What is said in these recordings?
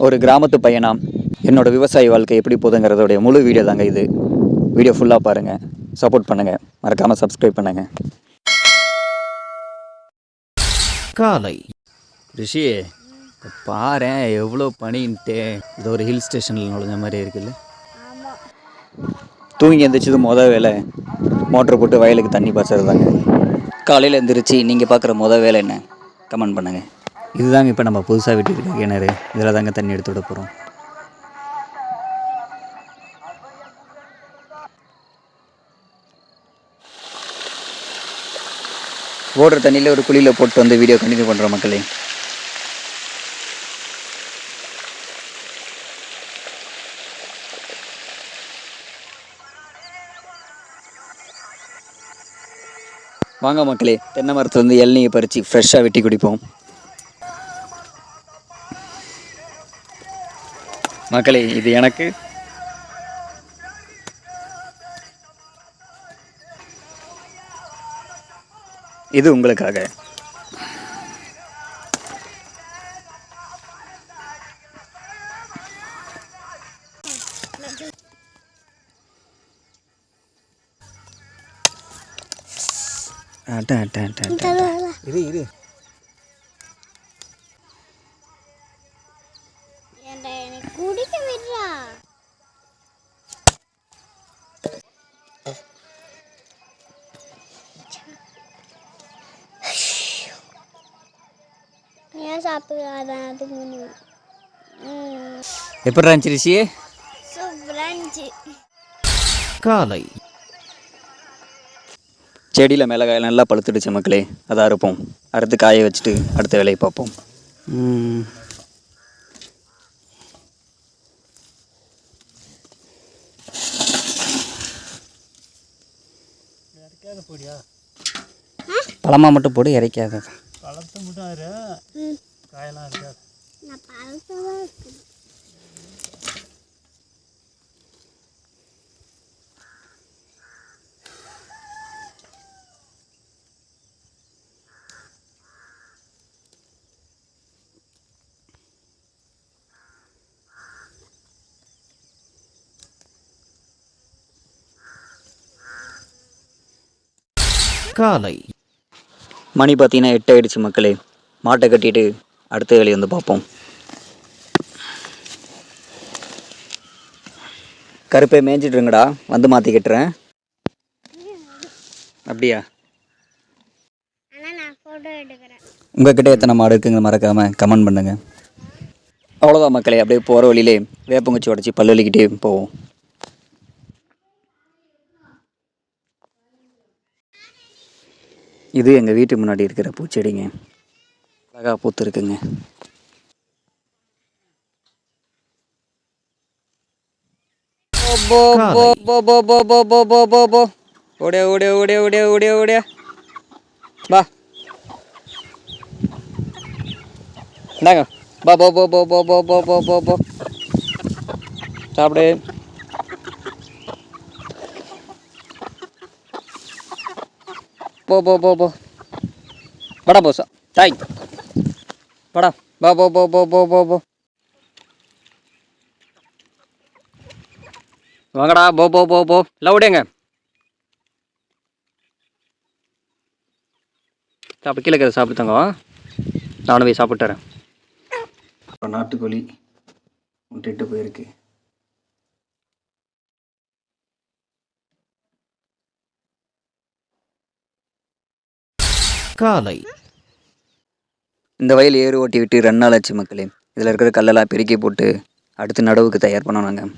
ஒரு கிராமத்து பையனா என்னோடய விவசாய வாழ்க்கை எப்படி போகுதுங்கிறதோடைய முழு வீடியோ தாங்க இது. வீடியோ ஃபுல்லாக பாருங்கள், சப்போர்ட் பண்ணுங்கள், மறக்காமல் சப்ஸ்கிரைப் பண்ணுங்கள். காலை ரிஷி பாரு எவ்வளோ பனின்ட்டு, இது ஒரு ஹில் ஸ்டேஷனில் நுழைஞ்ச மாதிரி இருக்குல்ல. தூங்கி எழுந்திரிச்சது மொதல் வேலை மோட்டர் போட்டு வயலுக்கு தண்ணி பாய்ச்சறது தாங்க. காலையில் எழுந்திரிச்சு நீங்கள் பார்க்குற மொதல் வேலை என்ன? கமெண்ட் பண்ணுங்கள். இதுதாங்க இப்போ நம்ம புதுசாக வெட்டியிருக்க கிணறு. இதில் தாங்க தண்ணி எடுத்து விட போகிறோம். ஓடுற தண்ணியில் ஒரு குழியில் போட்டு வந்து வீடியோ கண்டினியூ பண்ணுறோம் மக்களே. வாங்க மக்களே, தென்னை மரத்துலேருந்து இளநீயை பறித்து ஃப்ரெஷ்ஷாக வெட்டி குடிப்போம். மக்களே, இது எனக்கு, இது உங்களுக்காக. இரு இரு குடிக்க விடுறா. ஏன் சாப்பிடாதான் அதுக்கு எப்படி இருந்துச்சு ரிஷி? சூப்பரா இருந்துச்சு. காலை செடியில் மிளகாய் நல்லா பழுத்துடுச்சு மக்களே. அதை அறுப்போம். அறுத்து காய வச்சுட்டு அடுத்த வேலையை பார்ப்போம். பழமாக மட்டும் போடு, இறைக்காத. பழத்தை மட்டும் காயெல்லாம் இருக்காது. காலை மணி பார்த்தீங்கன்னா 8 ஆயிடுச்சு மக்களே. மாட்டை கட்டிட்டு அடுத்த வேலையை வந்து பார்ப்போம். கருப்பை மேய்ஞ்சிட்ருங்கடா, வந்து மாற்றி கட்டுறேன். அப்படியா? உங்ககிட்ட எத்தனை மாடு இருக்குங்க மறக்காமல் கமெண்ட் பண்ணுங்கள். அவ்வளோதான் மக்களே, அப்படியே போகிற வழியிலே வேப்பங்குச்சி உடச்சி பல்வலிக்கிட்டே போவோம். இது எங்கள் வீட்டு முன்னாடி இருக்கிற பூச்செடிங்க. அழகாக பூத்து இருக்குங்க. ஓடியா ஓடியா ஓடியா ஓடியா ஓடியா ஓடியா பா இந்தாங்க. பா போ போ போ போ போ போ போ போ சாப்பிடு. போ போ போ போ படா போசா தாய் படா. பா போ போ போ போ போ போ வாங்கடா. போ போ போ போ லவுடேங்க. சாப்பிட்டு கீழே இருக்கிறத சாப்பிட்டுத்தாங்க. நானும் போய் சாப்பிட்டு வரேன். நாட்டுக்கோழி முட்டைட்டு போயிருக்கு. காலை இந்த வயல் ஏறு ஓட்டி விட்டு 2 நாள் ஆச்சு மக்களே. இதில் இருக்கிற கல்லெல்லாம் பெருக்கி போட்டு அடுத்து நடவுக்கு தயார் பண்ணோம் நாங்கள்.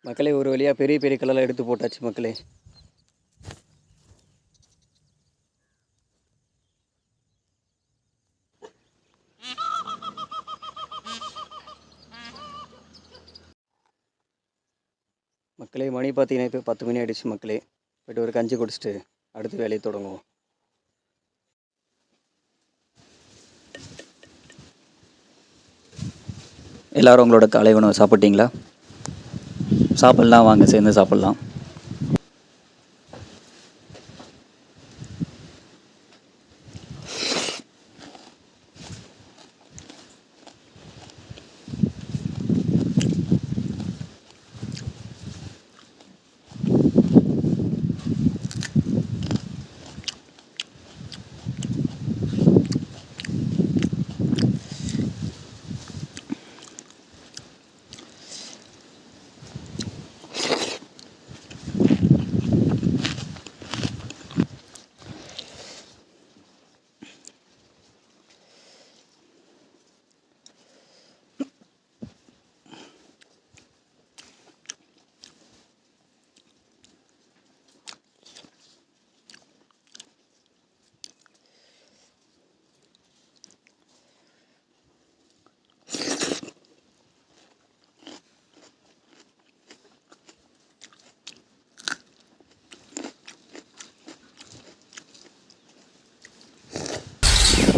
மக்களே ஒரு வழியாக பெரிய பெரிய கல்லெல்லாம் எடுத்து போட்டாச்சு மக்களே. மக்களே மணி பார்த்தீங்கன்னா இப்போ 10 மணி ஆகிடுச்சு மக்களே. போய்ட்டு ஒரு கஞ்சி குடிச்சிட்டு அடுத்த வேலையை தொடங்குவோம். எல்லோரும் உங்களோட காலை உணவு சாப்பிட்டீங்களா? சாப்பிட்லாம், வாங்க சேர்ந்து சாப்பிட்லாம்.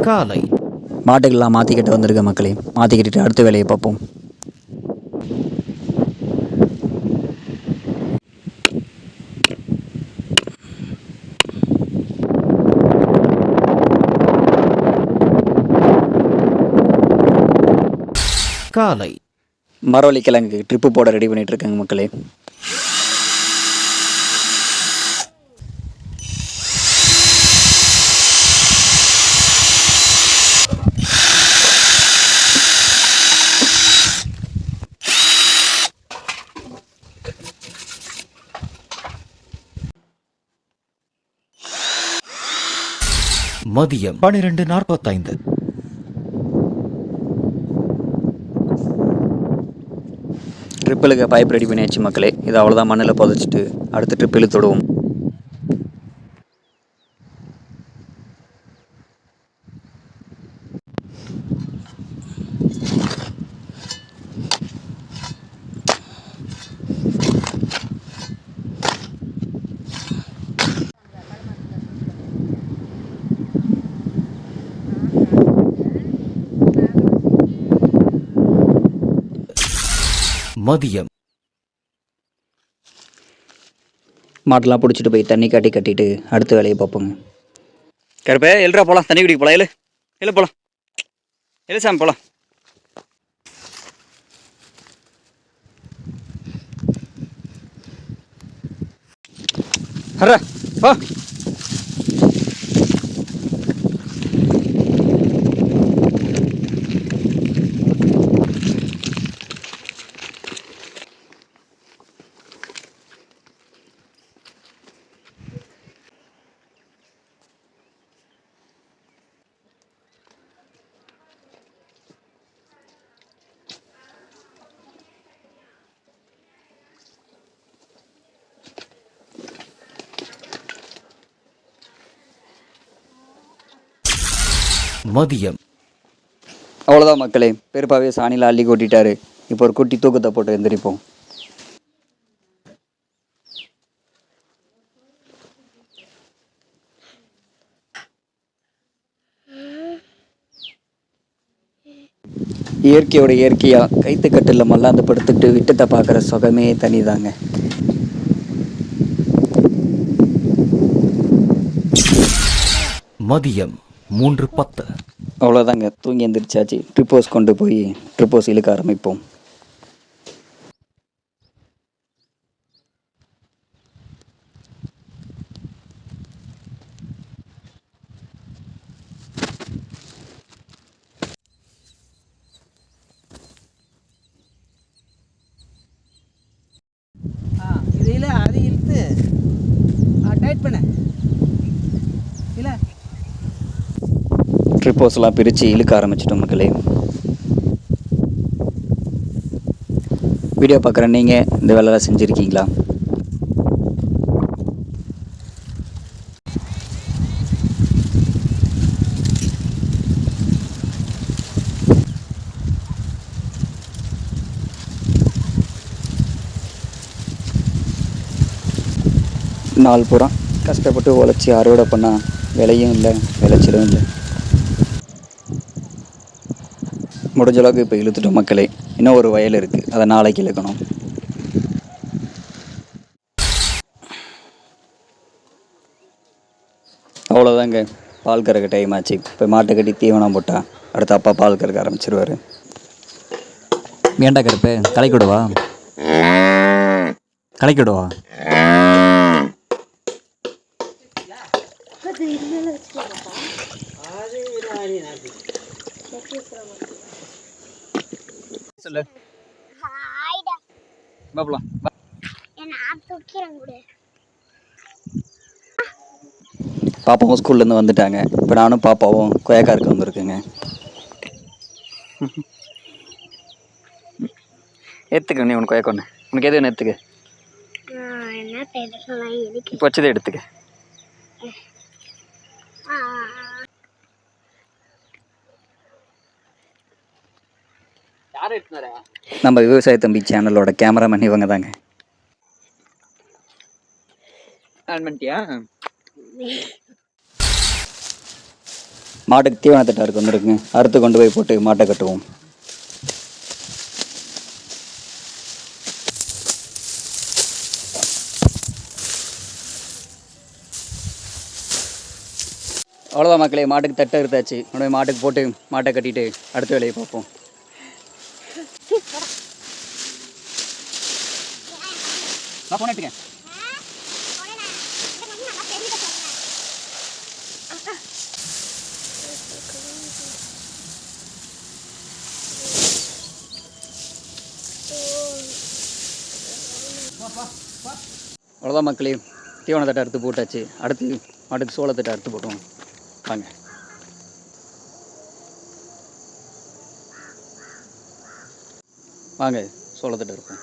காலை மாட்டுக்கெல்லாம் மாற்றிக்கிட்டு வந்திருக்க மக்களே. மாற்றிக்கிட்டு அடுத்த வேலையை பார்ப்போம். காலை மரவள்ளி கிழங்கு ட்ரிப்பு போட ரெடி பண்ணிகிட்டு இருக்காங்க மக்களே. மதியம் 12:45. ட்ரிப்பிலுக்கு பைப் ரெடி பண்ணியாச்சு மக்களே. இது அவ்வளோதான், மண்ணில் புதைச்சிட்டு அடுத்த ட்ரிப்பில் தொடுவோம். மதியம் மாட்டெல்லாம் பிடிச்சிட்டு போய் தண்ணி காட்டி கட்டிட்டு அடுத்த வேலையை பார்ப்போங்க. கருப்பே எழுறா போகலாம், தண்ணி குடிக்க போகலாம். எழு போகலாம், எழு சாமி போகலாம். ஹர்ரா வா. மதியம் அவ்வளோதான் மக்களே, பெருப்பாவே சாணியில் அள்ளி கொட்டிட்டாரு. இப்போ ஒரு குட்டி தூக்கத்தை போட்டு எந்திரிப்போம். இயற்கையோட இயற்கையாக கைத்துக்கட்டில் மல்லாந்து படுத்துட்டு விட்டத்தை பார்க்குற சுகமே தனிதாங்க. மதியம் 3:10. அவ்வளோதாங்க, தூங்கி எந்திரிச்சாச்சு. ட்ரிப்போஸ் கொண்டு போய் ட்ரிப்போஸ் இழுக்க ஆரம்பிப்போம். இதில் அது இழுத்து டைட் பண்ண இல்லை. ட்ரிப்போஸ்லாம் பிரித்து இழுக்க ஆரம்பிச்சிட்டோம் மக்களே. வீடியோ பார்க்குற நீங்கள் இந்த வேலையெல்லாம் செஞ்சுருக்கீங்களா? நாள் பூரா கஷ்டப்பட்டு உழைச்சி அறுவடை பண்ணால் விலையும் இல்லை, விளைச்சலும் இல்லை. முடிஞ்ச அளவுக்கு இப்போ இழுத்துட்டோம் மக்களே. இன்னும் ஒரு வயல் இருக்குது, அதை நாளைக்கு இழுக்கணும். அவ்வளோதாங்க, பால் கறக்க டைம் ஆச்சு. இப்போ மாட்டை கட்டி தீவனம் போட்டால் அடுத்து அப்பா பால் கறக்க ஆரம்பிச்சிருவார். ஏண்டா கருப்பு, கலைக்கு விடவா? கலைக்கு விடவா? சொல்லு ஹாய்டா. பாப்பலாம். நான் தூக்கிறேன் கூட. பாப்பாவும் ஸ்கூல்லேருந்து வந்துட்டாங்க. இப்போ நானும் பாப்பாவும் கொயக்காருக்கு வந்துருக்குங்க. எடுத்துக்க நீ உனக்கு கொயக்கொன்று, உனக்கு எது ஒன்று எடுத்துக்க. என்ன பேர் சொன்னா எனக்கு இப்போ வச்சதே எடுத்துக்க. நம்ம விவசாய தம்பி சேனலோட கேமராமேன் இவங்க தாங்க. மாட்டுக்கு தீவனத்திட்டாருக்கு வந்துருக்குங்க. அறுத்து கொண்டு போய் போட்டு மாட்டை கட்டுவோம். அவ்வளோதான் மக்களே, மாட்டுக்கு தட்டை எடுத்தாச்சு. கொண்டு போய் மாட்டுக்கு போட்டு மாட்டை கட்டிட்டு அடுத்த வேலையை பார்ப்போம். போன எடுத்துக்க. அவ்வளோதான் மக்களே, தீவனத்தட்டை அறுத்து போட்டாச்சு. அடுத்து மாட்டுக்கு சோளத்தட்டை அறுத்து போட்டோம். வாங்க. வாங்க சோளத்தட்டை இருப்போம்.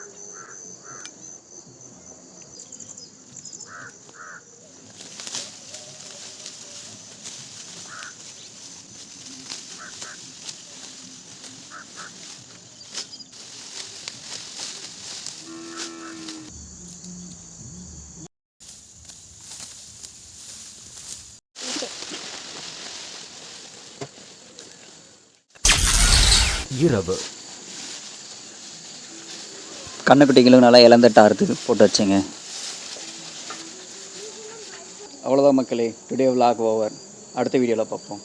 இரவு கண்ணுக்குட்டிகளும் நல்லா இளந்தட்டை அறுத்து போட்டு வச்சுங்க. அவ்வளோதான் மக்களே, டுடே vlog ஓவர். அடுத்த வீடியோவில் பார்ப்போம்.